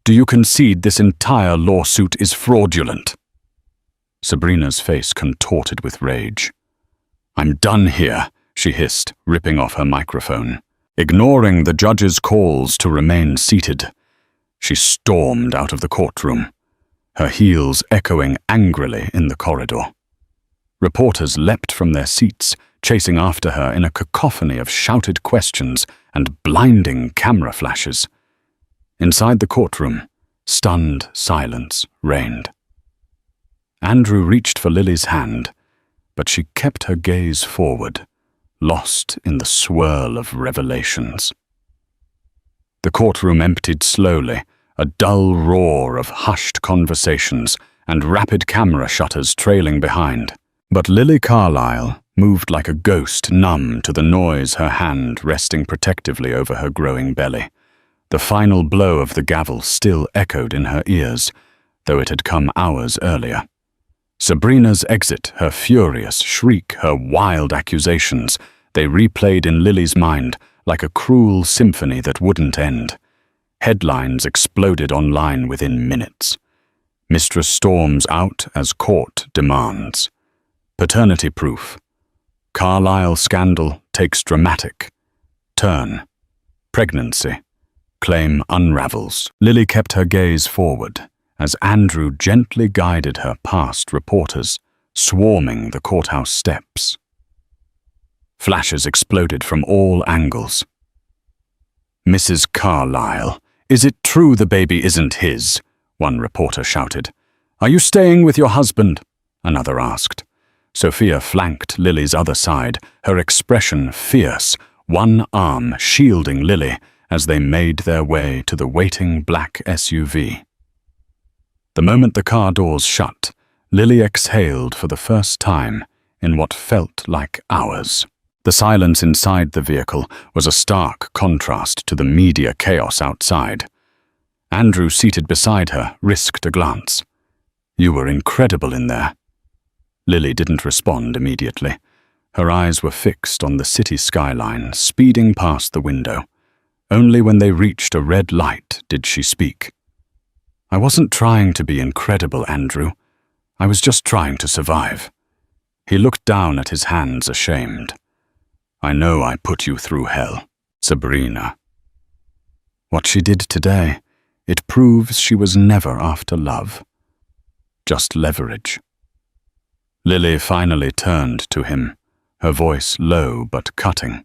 do you concede this entire lawsuit is fraudulent? Sabrina's face contorted with rage. I'm done here, she hissed, ripping off her microphone. Ignoring the judge's calls to remain seated, she stormed out of the courtroom, her heels echoing angrily in the corridor. Reporters leapt from their seats, chasing after her in a cacophony of shouted questions and blinding camera flashes. Inside the courtroom, stunned silence reigned. Andrew reached for Lily's hand, but she kept her gaze forward, lost in the swirl of revelations. The courtroom emptied slowly, a dull roar of hushed conversations and rapid camera shutters trailing behind. But Lily Carlyle moved like a ghost, numb to the noise, her hand resting protectively over her growing belly. The final blow of the gavel still echoed in her ears, though it had come hours earlier. Sabrina's exit, her furious shriek, her wild accusations, they replayed in Lily's mind like a cruel symphony that wouldn't end. Headlines exploded online within minutes. Mistress storms out as court demands. Paternity proof. Carlyle scandal takes dramatic turn. Pregnancy. Claim unravels. Lily kept her gaze forward as Andrew gently guided her past reporters, swarming the courthouse steps. Flashes exploded from all angles. Mrs. Carlyle, is it true the baby isn't his? One reporter shouted. Are you staying with your husband? Another asked. Sophia flanked Lily's other side, her expression fierce, one arm shielding Lily as they made their way to the waiting black SUV. The moment the car doors shut, Lily exhaled for the first time in what felt like hours. The silence inside the vehicle was a stark contrast to the media chaos outside. Andrew, seated beside her, risked a glance. You were incredible in there. Lily didn't respond immediately. Her eyes were fixed on the city skyline, speeding past the window. Only when they reached a red light did she speak. I wasn't trying to be incredible, Andrew. I was just trying to survive. He looked down at his hands, ashamed. I know I put you through hell, Sabrina. What she did today, it proves she was never after love. Just leverage. Lily finally turned to him, her voice low but cutting.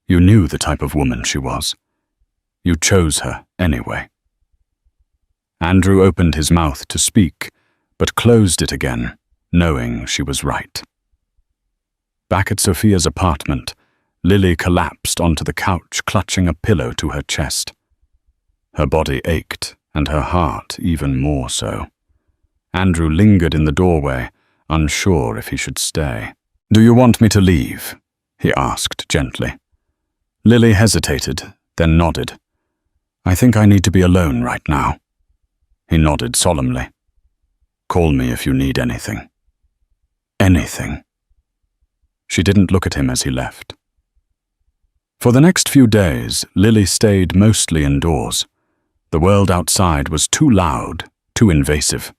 You knew the type of woman she was. You chose her anyway. Andrew opened his mouth to speak, but closed it again, knowing she was right. Back at Sophia's apartment, Lily collapsed onto the couch, clutching a pillow to her chest. Her body ached, and her heart even more so. Andrew lingered in the doorway, unsure if he should stay. "Do you want me to leave?" he asked gently. Lily hesitated, then nodded. "I think I need to be alone right now." He nodded solemnly. "Call me if you need anything." Anything. She didn't look at him as he left. For the next few days, Lily stayed mostly indoors. The world outside was too loud, too invasive.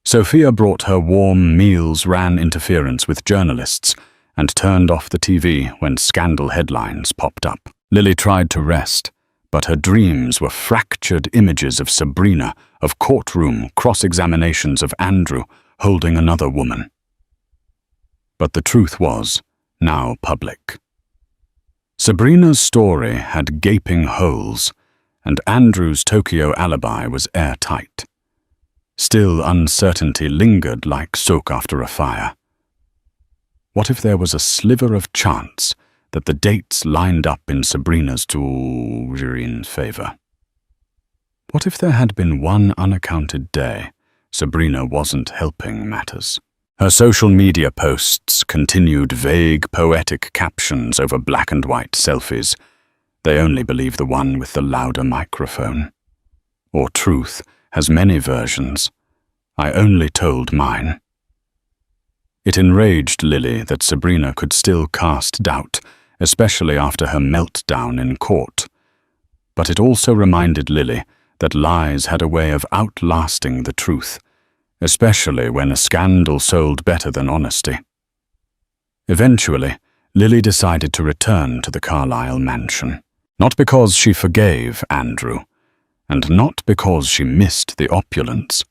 Sophia brought her warm meals, ran interference with journalists, and turned off the TV when scandal headlines popped up. Lily tried to rest, but her dreams were fractured images of Sabrina, of courtroom cross-examinations of Andrew holding another woman. But the truth was now public. Sabrina's story had gaping holes, and Andrew's Tokyo alibi was airtight. Still, uncertainty lingered like smoke after a fire. What if there was a sliver of chance that the dates lined up in Sabrina's favor? What if there had been one unaccounted day Sabrina wasn't helping matters? Her social media posts continued vague, poetic captions over black and white selfies. They only believe the one with the louder microphone. Or truth has many versions. I only told mine. It enraged Lily that Sabrina could still cast doubt, especially after her meltdown in court. But it also reminded Lily that lies had a way of outlasting the truth, especially when a scandal sold better than honesty. Eventually, Lily decided to return to the Carlisle mansion, not because she forgave Andrew, and not because she missed the opulence,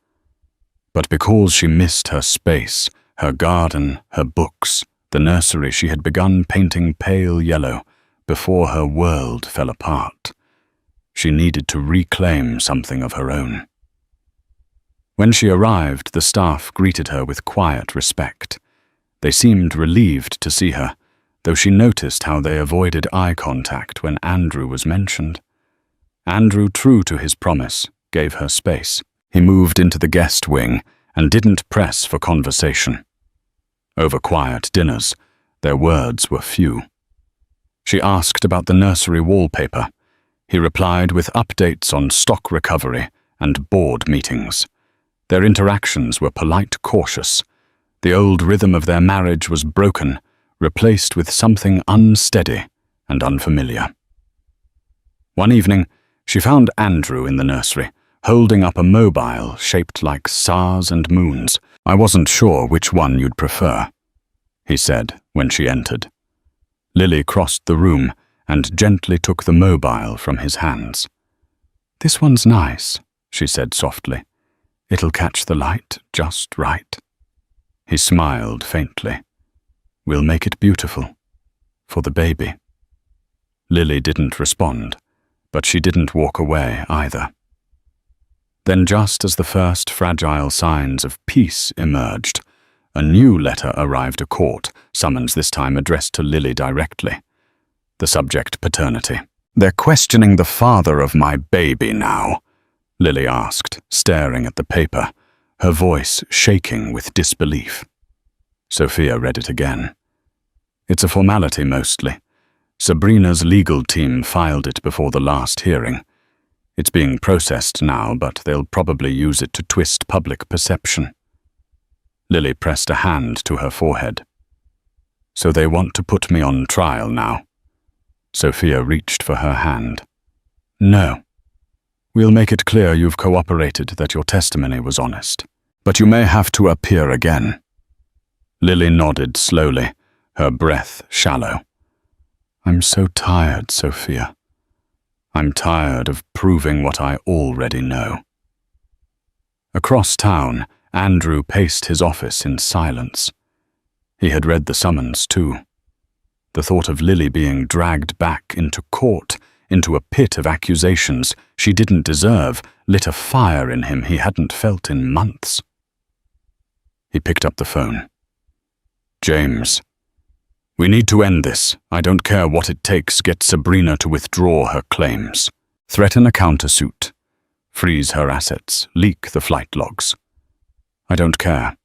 but because she missed her space, her garden, her books, the nursery she had begun painting pale yellow before her world fell apart. She needed to reclaim something of her own. When she arrived, the staff greeted her with quiet respect. They seemed relieved to see her, though she noticed how they avoided eye contact when Andrew was mentioned. Andrew, true to his promise, gave her space. He moved into the guest wing and didn't press for conversation. Over quiet dinners, their words were few. She asked about the nursery wallpaper. He replied with updates on stock recovery and board meetings. Their interactions were polite, cautious. The old rhythm of their marriage was broken, replaced with something unsteady and unfamiliar. One evening, she found Andrew in the nursery, holding up a mobile shaped like stars and moons. "I wasn't sure which one you'd prefer," he said when she entered. Lily crossed the room and gently took the mobile from his hands. "This one's nice," she said softly. "It'll catch the light just right." He smiled faintly. "We'll make it beautiful. For the baby." Lily didn't respond, but she didn't walk away either. Then, just as the first fragile signs of peace emerged, a new letter arrived to court, summons this time addressed to Lily directly. The subject, paternity. "They're questioning the father of my baby now," Lily asked, staring at the paper, her voice shaking with disbelief. Sophia read it again. "It's a formality mostly. Sabrina's legal team filed it before the last hearing. It's being processed now, but they'll probably use it to twist public perception." Lily pressed a hand to her forehead. "So they want to put me on trial now?" Sophia reached for her hand. "No. We'll make it clear you've cooperated, that your testimony was honest. But you may have to appear again." Lily nodded slowly, her breath shallow. "I'm so tired, Sophia. I'm tired of proving what I already know. Across town, Andrew paced his office in silence. He had read the summons too. The thought of Lily being dragged back into court, into a pit of accusations she didn't deserve, lit a fire in him he hadn't felt in months. He picked up the phone. "James, we need to end this. I don't care what it takes. Get Sabrina to withdraw her claims. Threaten a countersuit. Freeze her assets. Leak the flight logs. I don't care.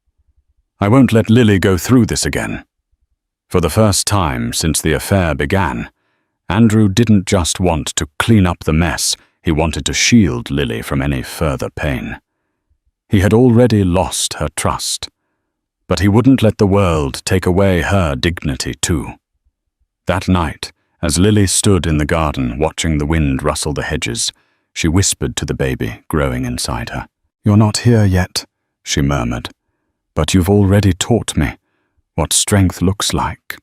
I won't let Lily go through this again." For the first time since the affair began, Andrew didn't just want to clean up the mess, he wanted to shield Lily from any further pain. He had already lost her trust, but he wouldn't let the world take away her dignity too. That night, as Lily stood in the garden watching the wind rustle the hedges, she whispered to the baby growing inside her. "You're not here yet," she murmured, "but you've already taught me what strength looks like."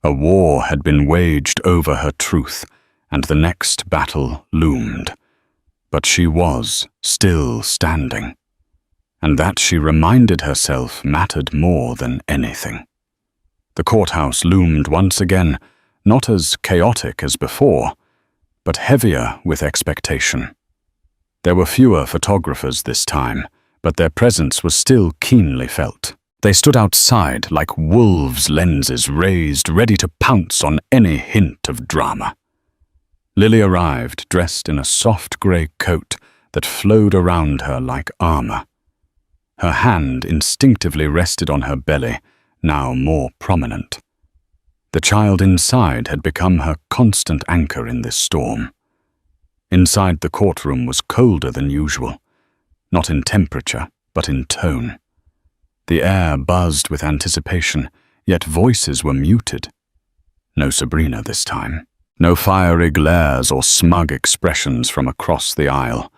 A war had been waged over her truth, and the next battle loomed. But she was still standing, and that, she reminded herself, mattered more than anything. The courthouse loomed once again, not as chaotic as before, but heavier with expectation. There were fewer photographers this time, but their presence was still keenly felt. They stood outside like wolves' lenses raised, ready to pounce on any hint of drama. Lily arrived, dressed in a soft grey coat that flowed around her like armor. Her hand instinctively rested on her belly, now more prominent. The child inside had become her constant anchor in this storm. Inside the courtroom was colder than usual, not in temperature, but in tone. The air buzzed with anticipation, yet voices were muted. No Sabrina this time. No fiery glares or smug expressions from across the aisle.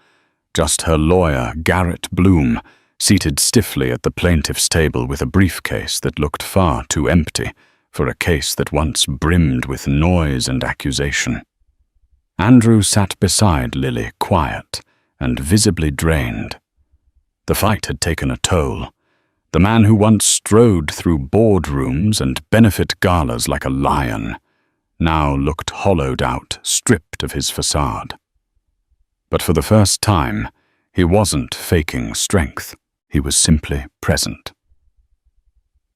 Just her lawyer, Garrett Bloom, seated stiffly at the plaintiff's table with a briefcase that looked far too empty for a case that once brimmed with noise and accusation. Andrew sat beside Lily, quiet and visibly drained. The fight had taken a toll. The man who once strode through boardrooms and benefit galas like a lion now looked hollowed out, stripped of his facade. But for the first time, he wasn't faking strength. He was simply present.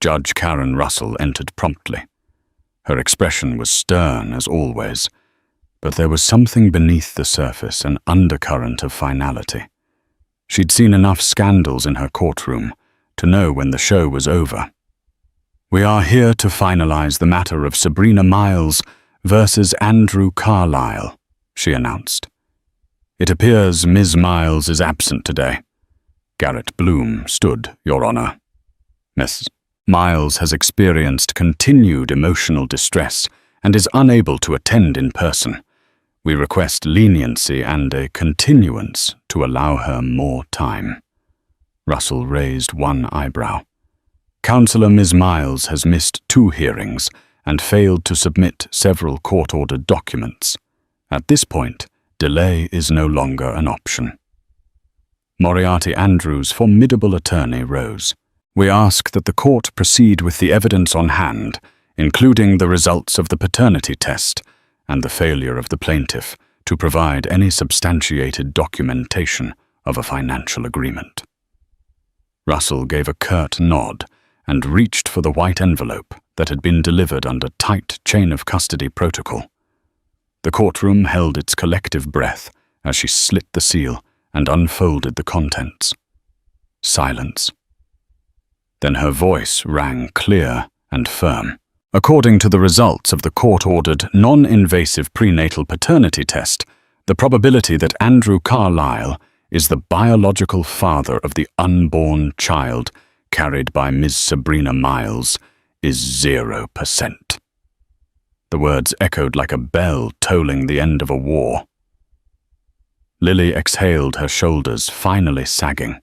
Judge Karen Russell entered promptly. Her expression was stern as always, but there was something beneath the surface, an undercurrent of finality. She'd seen enough scandals in her courtroom to know when the show was over. "We are here to finalize the matter of Sabrina Miles versus Andrew Carlisle," she announced. "It appears Ms. Miles is absent today." Garrett Bloom stood, Your Honor. "Miss Miles has experienced continued emotional distress and is unable to attend in person. We request leniency and a continuance to allow her more time." Russell raised one eyebrow. "Counselor Ms. Miles has missed 2 hearings and failed to submit several court-ordered documents. At this point, delay is no longer an option." Moriarty Andrews' formidable attorney rose. "We ask that the court proceed with the evidence on hand, including the results of the paternity test and the failure of the plaintiff to provide any substantiated documentation of a financial agreement." Russell gave a curt nod and reached for the white envelope that had been delivered under tight chain of custody protocol. The courtroom held its collective breath as she slit the seal and unfolded the contents. Silence. Then her voice rang clear and firm. "According to the results of the court-ordered non-invasive prenatal paternity test, the probability that Andrew Carlisle is the biological father of the unborn child carried by Ms. Sabrina Miles is 0%. The words echoed like a bell tolling the end of a war. Lily exhaled, her shoulders finally sagging.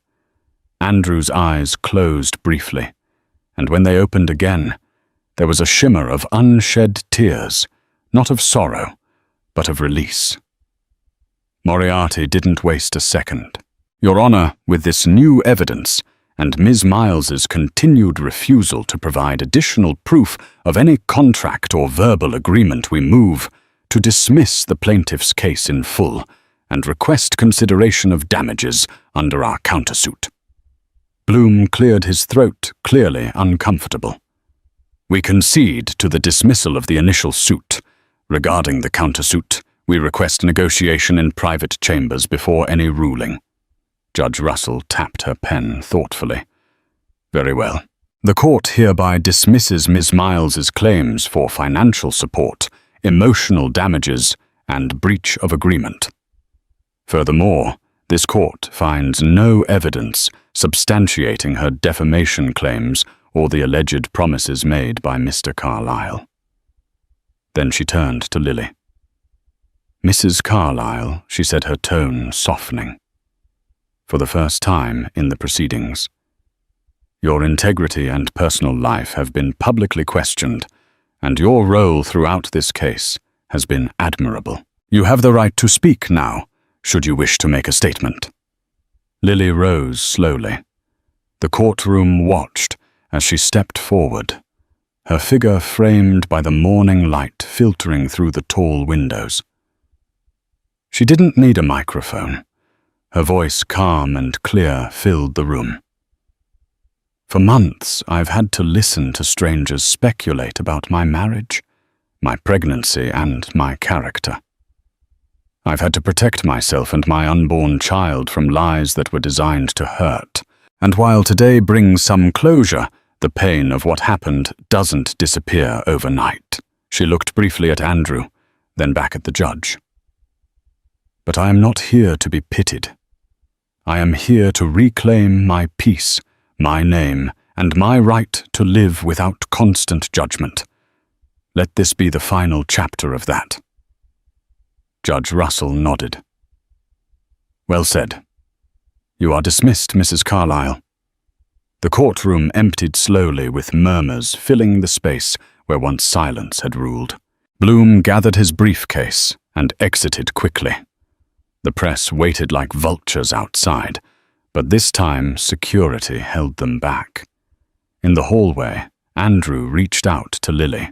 Andrew's eyes closed briefly, and when they opened again, there was a shimmer of unshed tears, not of sorrow, but of release. Moriarty didn't waste a second. Your Honor, with this new evidence, and Ms. Miles's continued refusal to provide additional proof of any contract or verbal agreement, we move to dismiss the plaintiff's case in full and request consideration of damages under our countersuit. Bloom cleared his throat, clearly uncomfortable. We concede to the dismissal of the initial suit. Regarding the countersuit, we request negotiation in private chambers before any ruling. Judge Russell tapped her pen thoughtfully. Very well. The court hereby dismisses Ms. Miles's claims for financial support, emotional damages, and breach of agreement. Furthermore, this court finds no evidence substantiating her defamation claims or the alleged promises made by Mr. Carlyle. Then she turned to Lily. Mrs. Carlyle, she said, her tone softening. For the first time in the proceedings, your integrity and personal life have been publicly questioned, and your role throughout this case has been admirable. You have the right to speak now, should you wish to make a statement. Lily rose slowly. The courtroom watched as she stepped forward, her figure framed by the morning light filtering through the tall windows. She didn't need a microphone. Her voice, calm and clear, filled the room. For months, I've had to listen to strangers speculate about my marriage, my pregnancy, and my character. I've had to protect myself and my unborn child from lies that were designed to hurt. And while today brings some closure, the pain of what happened doesn't disappear overnight. She looked briefly at Andrew, then back at the judge. But I am not here to be pitied. I am here to reclaim my peace, my name, and my right to live without constant judgment. Let this be the final chapter of that. Judge Russell nodded. Well said. You are dismissed, Mrs. Carlyle. The courtroom emptied slowly, with murmurs filling the space where once silence had ruled. Bloom gathered his briefcase and exited quickly. The press waited like vultures outside, but this time security held them back. In the hallway, Andrew reached out to Lily.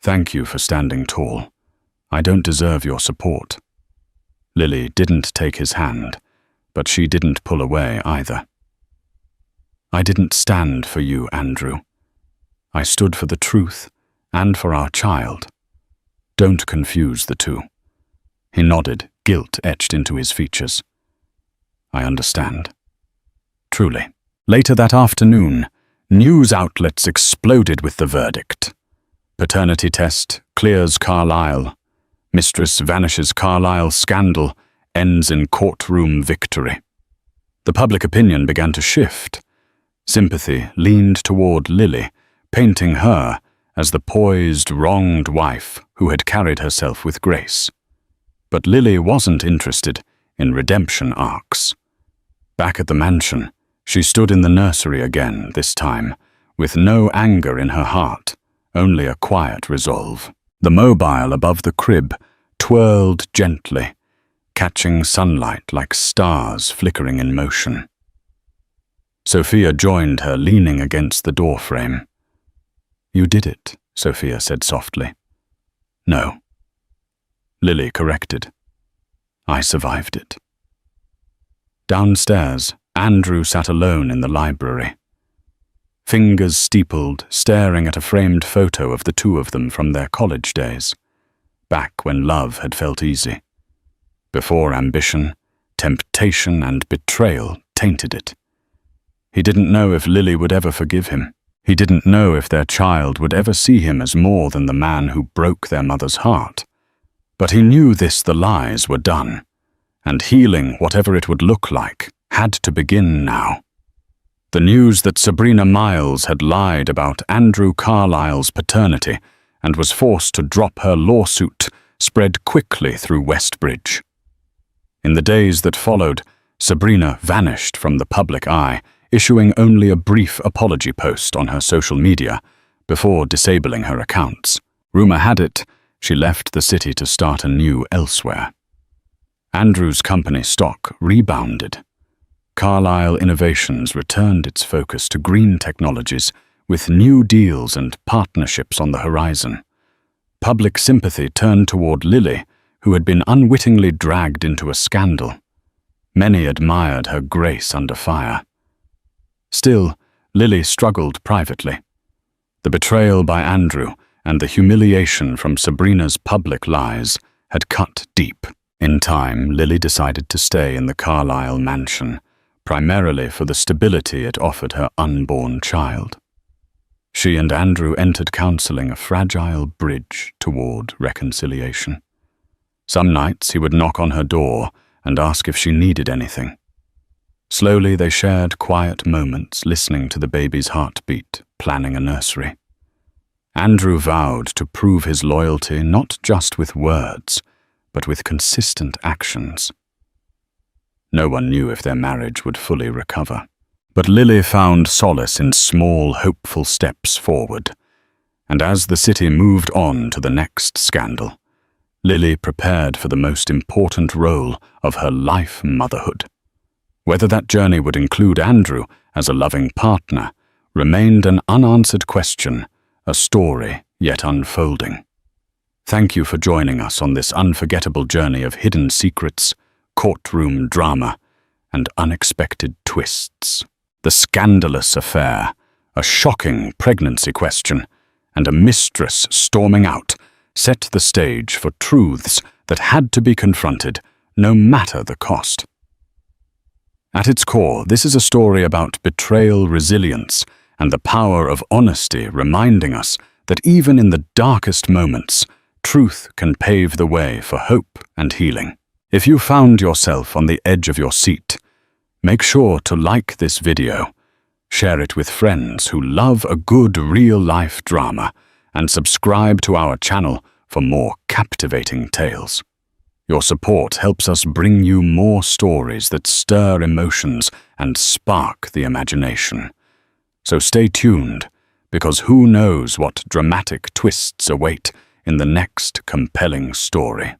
Thank you for standing tall. I don't deserve your support. Lily didn't take his hand, but she didn't pull away either. I didn't stand for you, Andrew. I stood for the truth and for our child. Don't confuse the two. He nodded, guilt etched into his features. I understand. Truly. Later that afternoon, news outlets exploded with the verdict. Paternity test clears Carlyle. Mistress vanishes Carlyle scandal ends in courtroom victory. The public opinion began to shift. Sympathy leaned toward Lily, painting her as the poised, wronged wife who had carried herself with grace. But Lily wasn't interested in redemption arcs. Back at the mansion, she stood in the nursery again, this time, with no anger in her heart, only a quiet resolve. The mobile above the crib twirled gently, catching sunlight like stars flickering in motion. Sophia joined her, leaning against the doorframe. You did it, Sophia said softly. No. Lily corrected. I survived it. Downstairs, Andrew sat alone in the library. Fingers steepled, staring at a framed photo of the two of them from their college days, back when love had felt easy. Before ambition, temptation, and betrayal tainted it. He didn't know if Lily would ever forgive him. He didn't know if their child would ever see him as more than the man who broke their mother's heart. But he knew the lies were done, and healing, whatever it would look like, had to begin now. The news that Sabrina Miles had lied about Andrew Carlyle's paternity and was forced to drop her lawsuit spread quickly through Westbridge. In the days that followed, Sabrina vanished from the public eye, issuing only a brief apology post on her social media before disabling her accounts. Rumor had it she left the city to start anew elsewhere. Andrew's company stock rebounded. Carlyle Innovations returned its focus to green technologies, with new deals and partnerships on the horizon. Public sympathy turned toward Lily, who had been unwittingly dragged into a scandal. Many admired her grace under fire. Still, Lily struggled privately. The betrayal by Andrew and the humiliation from Sabrina's public lies had cut deep. In time, Lily decided to stay in the Carlyle mansion, primarily for the stability it offered her unborn child. She and Andrew entered counseling, a fragile bridge toward reconciliation. Some nights he would knock on her door and ask if she needed anything. Slowly they shared quiet moments, listening to the baby's heartbeat, planning a nursery. Andrew vowed to prove his loyalty not just with words, but with consistent actions. No one knew if their marriage would fully recover. But Lily found solace in small, hopeful steps forward. And as the city moved on to the next scandal, Lily prepared for the most important role of her life motherhood. Whether that journey would include Andrew as a loving partner remained an unanswered question, a story yet unfolding. Thank you for joining us on this unforgettable journey of hidden secrets, courtroom drama, and unexpected twists. The scandalous affair, a shocking pregnancy question, and a mistress storming out set the stage for truths that had to be confronted, no matter the cost. At its core, this is a story about betrayal, resilience, and the power of honesty, reminding us that even in the darkest moments, truth can pave the way for hope and healing. If you found yourself on the edge of your seat, make sure to like this video, share it with friends who love a good real-life drama, and subscribe to our channel for more captivating tales. Your support helps us bring you more stories that stir emotions and spark the imagination. So stay tuned, because who knows what dramatic twists await in the next compelling story.